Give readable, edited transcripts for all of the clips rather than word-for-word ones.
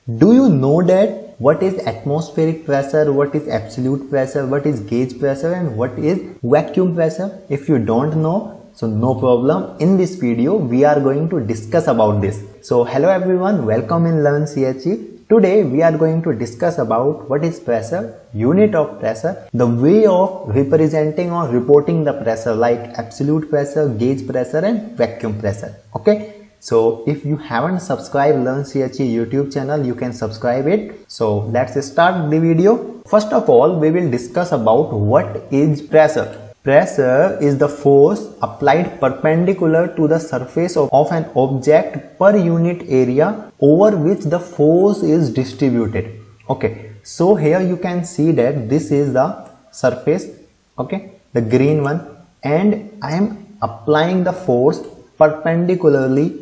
Do you know that what is atmospheric pressure, what is absolute pressure, what is gauge pressure and what is vacuum pressure? If you don't know, so no problem. In this video, we are going to discuss about this. So hello everyone, welcome in Learn CHE. Today we are going to discuss about what is pressure, unit of pressure, the way of representing or reporting the pressure like absolute pressure, gauge pressure and vacuum pressure. Okay. So if you haven't subscribed Learn CHE YouTube channel, you can subscribe it. So let's start the video. First of all, we will discuss about what is pressure. Pressure is the force applied perpendicular to the surface of an object per unit area over which the force is distributed. Okay, so here you can see that this is the surface, okay, the green one, and I am applying the force perpendicularly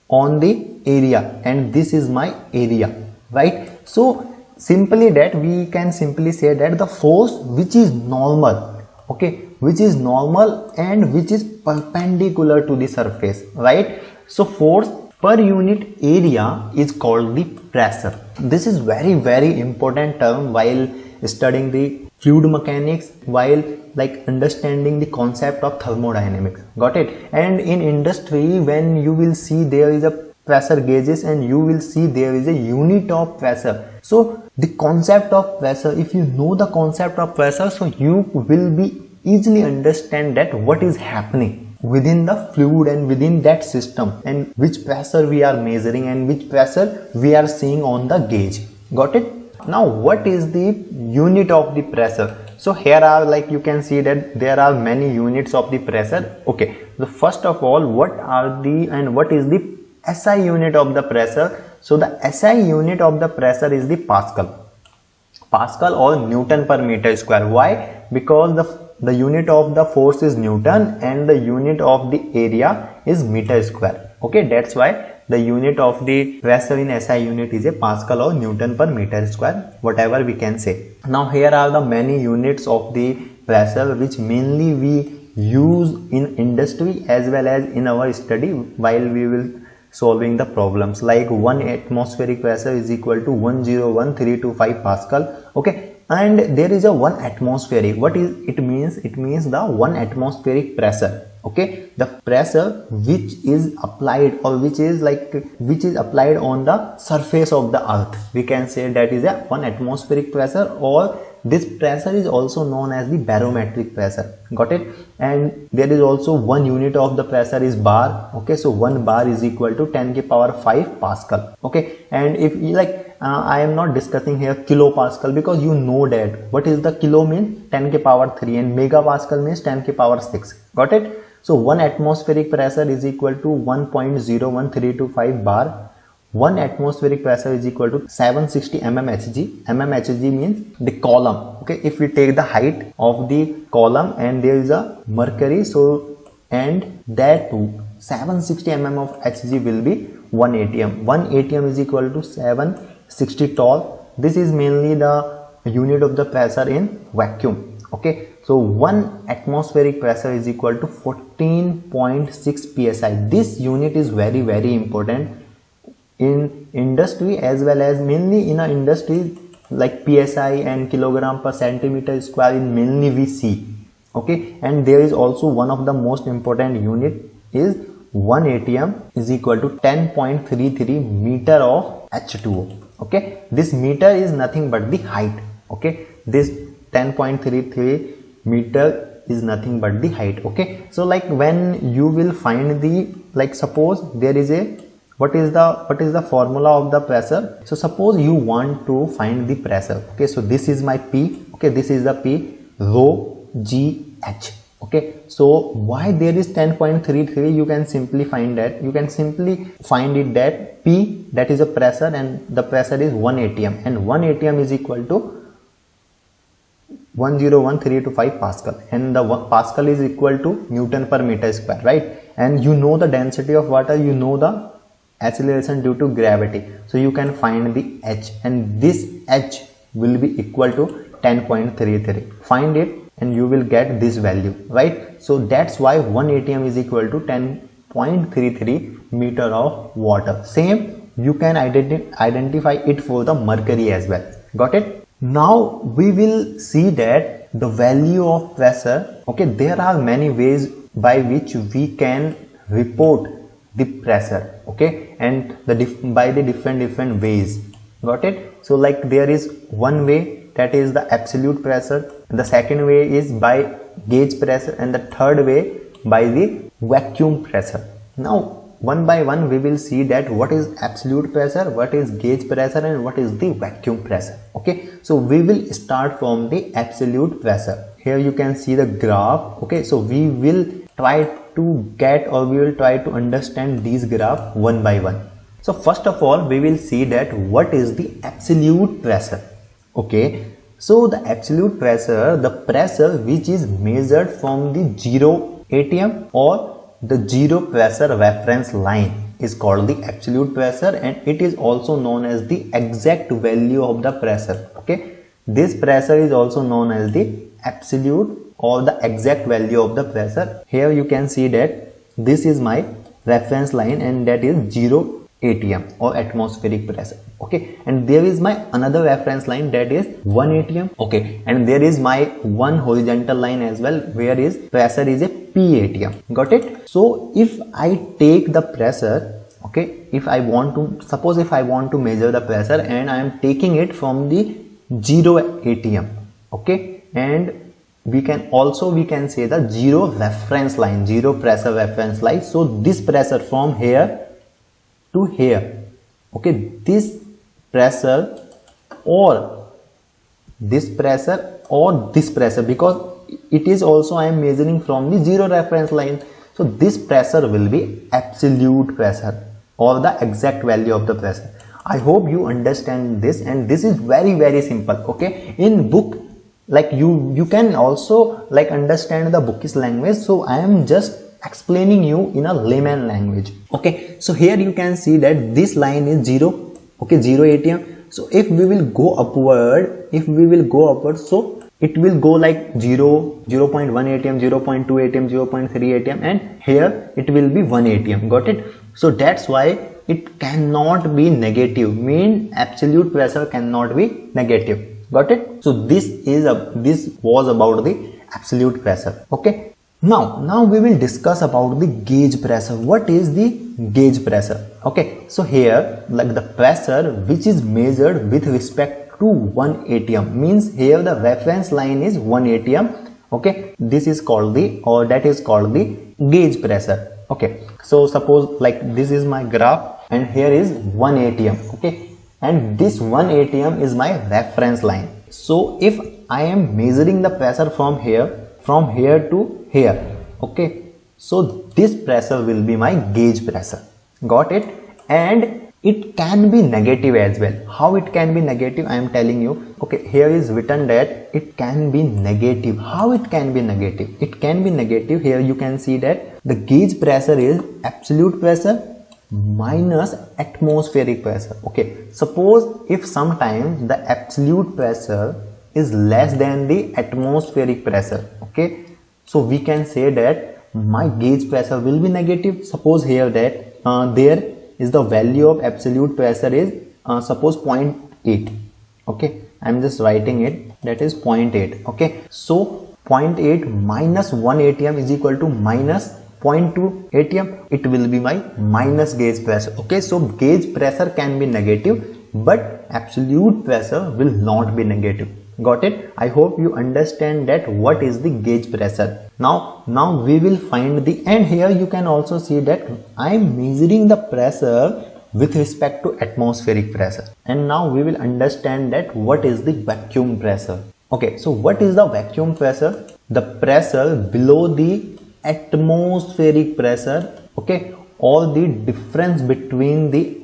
on the area, and this is my area, right? So simply that we can simply say that the force which is normal, okay, which is normal and which is perpendicular to the surface, right? So force per unit area is called the pressure. This is very important term while studying the fluid mechanics, while like understanding the concept of thermodynamics. Got it? And in industry, when you will see there is a pressure gauges and you will see there is a unit of pressure. So the concept of pressure, if you know the concept of pressure, so you will be easily understand that what is happening within the fluid and within that system, and which pressure we are measuring and which pressure we are seeing on the gauge. Got it? Now what is the unit of the pressure? So here are, like you can see that there are many units of the pressure. Okay, so first of all, what are the and what is the SI unit of the pressure? So the SI unit of the pressure is the Pascal. Pascal or Newton per meter square. Why? Because the unit of the force is Newton and the unit of the area is meter square. Okay, that's why the unit of the pressure in SI unit is a Pascal or Newton per meter square, whatever we can say. Now here are the many units of the pressure which mainly we use in industry as well as in our study while we will solving the problems. Like 1 atmospheric pressure is equal to 101,325 Pascal. Okay, and there is a 1 atmospheric. What is it means? It means the 1 atmospheric pressure. Okay, the pressure which is applied or which is applied on the surface of the earth, we can say that is a 1 atmospheric pressure, or this pressure is also known as the barometric pressure. Got it? And there is also one unit of the pressure is bar. Okay, so 1 bar is equal to 10 to the power 5 Pascal. Okay, and if I am not discussing here kilopascal, because you know that what is the kilo mean 10 to the power 3 and megapascal means 10 to the power 6. Got it? So 1 atmospheric pressure is equal to 1.01325 bar. 1 atmospheric pressure is equal to 760 mmHg. mmHg means the column. Okay, if we take the height of the column and there is a mercury, so and that 760 mm of Hg will be 1 atm. 1 atm is equal to 760 torr. This is mainly the unit of the pressure in vacuum. Okay, so 1 atmospheric pressure is equal to 14.6 psi. This unit is very important in industry as well as mainly in a industry, like psi and kilogram per centimeter square in mainly we see. Okay, and there is also one of the most important unit is 1 atm is equal to 10.33 meter of H2O. Okay, this meter is nothing but the height. Okay, this 10.33 meter is nothing but the height. Okay, so like when you will find the, like suppose there is a what is the formula of the pressure. So suppose you want to find the pressure. Okay, so this is my P. Okay, this is the P, rho g h. Okay, so why there is 10.33? You can simply find that, you can simply find it that P, that is a pressure, and the pressure is 1 atm, and 1 atm is equal to 101,325 Pascal, and the Pascal is equal to Newton per meter square, right? And you know the density of water, you know the acceleration due to gravity, so you can find the H, and this H will be equal to 10.33. Find it and you will get this value, right? So that's why 1 atm is equal to 10.33 meter of water. Same you can identify it for the mercury as well. Got it? Now we will see that the value of pressure, okay, there are many ways by which we can report the pressure, okay, and by the different ways. Got it? So like there is one way, that is the absolute pressure, the second way is by gauge pressure, and the third way by the vacuum pressure. Now one by one we will see that what is absolute pressure, what is gauge pressure, and what is the vacuum pressure. Okay, so we will start from the absolute pressure. Here you can see the graph. Okay, so we will try to get, or we will try to understand these graph one by one. So first of all we will see that what is the absolute pressure. Okay, so the absolute pressure, the pressure which is measured from the zero ATM or the zero pressure reference line is called the absolute pressure, and it is also known as the exact value of the pressure. Okay, this pressure is also known as the absolute or the exact value of the pressure. Here you can see that this is my reference line, and that is 0 ATM or atmospheric pressure. Okay, and there is my another reference line, that is 1 ATM. Okay, and there is my one horizontal line as well, where is pressure is a P ATM. Got it? So if I take the pressure, okay, if I want to, suppose if I want to measure the pressure and I am taking it from the 0 ATM, okay, and we can say the zero reference line, zero pressure reference line. So this pressure from here to here, okay, this pressure or this pressure or this pressure, because it is also I am measuring from the zero reference line. So this pressure will be absolute pressure or the exact value of the pressure. I hope you understand this, and this is very simple. Okay, in book, like you can also like understand the bookish language, so I am just explaining you in a layman language. Okay, so here you can see that this line is 0, okay, 0 ATM. So if we will go upward, so it will go like 0, 0.1 ATM, 0.2 ATM, 0.3 ATM, and here it will be 1 ATM. Got it? So that's why it cannot be negative, mean absolute pressure cannot be negative. Got it? So this was about the absolute pressure. Okay, now we will discuss about the gauge pressure. What is the gauge pressure? Okay, so here like the pressure which is measured with respect to 1 ATM, means here the reference line is 1 ATM. Okay, this is called the, or that is called the gauge pressure. Okay, so suppose like this is my graph and here is 1 ATM. Okay, and this 1 ATM is my reference line. So if I am measuring the pressure from here to here, okay, so this pressure will be my gauge pressure. Got it? And it can be negative as well. How it can be negative? I am telling you. Okay, here is written that it can be negative. How it can be negative? It can be negative. Here you can see that the gauge pressure is absolute pressure minus atmospheric pressure. Okay, suppose if sometimes the absolute pressure is less than the atmospheric pressure, okay, so we can say that my gauge pressure will be negative. Suppose here that there is the value of absolute pressure is suppose 0.8. okay, I'm just writing it, that is 0.8. okay, so 0.8 minus 1 ATM is equal to minus 0.2 ATM. It will be my minus gauge pressure. Okay, so gauge pressure can be negative, but absolute pressure will not be negative. Got it? I hope you understand that what is the gauge pressure. Now we will find the, and here you can also see that I am measuring the pressure with respect to atmospheric pressure. And now we will understand that what is the vacuum pressure. Okay, so what is the vacuum pressure? The pressure below the atmospheric pressure, okay, or the difference between the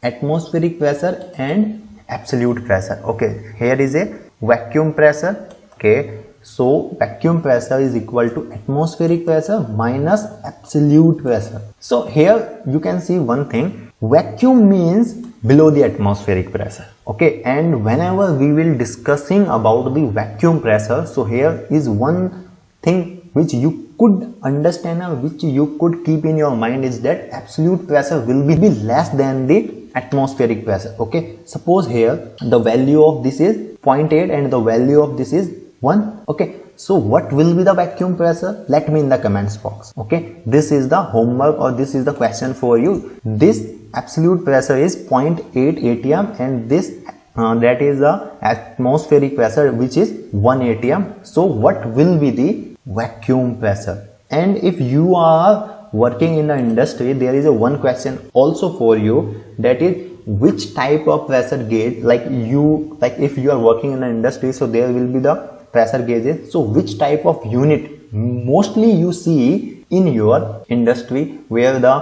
atmospheric pressure and absolute pressure. Okay, here is a vacuum pressure. Okay, so vacuum pressure is equal to atmospheric pressure minus absolute pressure. So here you can see one thing, vacuum means below the atmospheric pressure. Okay, and whenever we will discussing about the vacuum pressure, so here is one thing which you could understand or which you could keep in your mind is that absolute pressure will be less than the atmospheric pressure. Okay, suppose here the value of this is 0.8 and the value of this is 1. Okay, so what will be the vacuum pressure? Let me in the comments box. Okay, this is the homework or this is the question for you. This absolute pressure is 0.8 atm and this that is the atmospheric pressure, which is 1 atm. So what will be the vacuum pressure? And if you are working in the industry, there is a one question also for you, that is which type of pressure gauge, like if you are working in the industry, so there will be the pressure gauges. So which type of unit mostly you see in your industry where the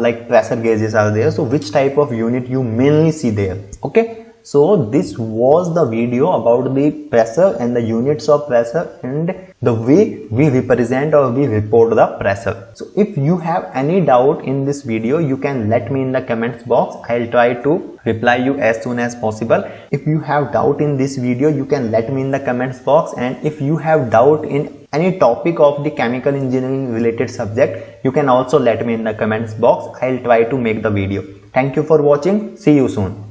like pressure gauges are there? So which type of unit you mainly see there? Okay, so this was the video about the pressure and the units of pressure and the way we represent or we report the pressure. So if you have any doubt in this video, you can let me in the comments box. I'll try to reply you as soon as possible. If you have doubt in this video, you can let me in the comments box. And if you have doubt in any topic of the chemical engineering related subject, you can also let me in the comments box. I'll try to make the video. Thank you for watching. See you soon.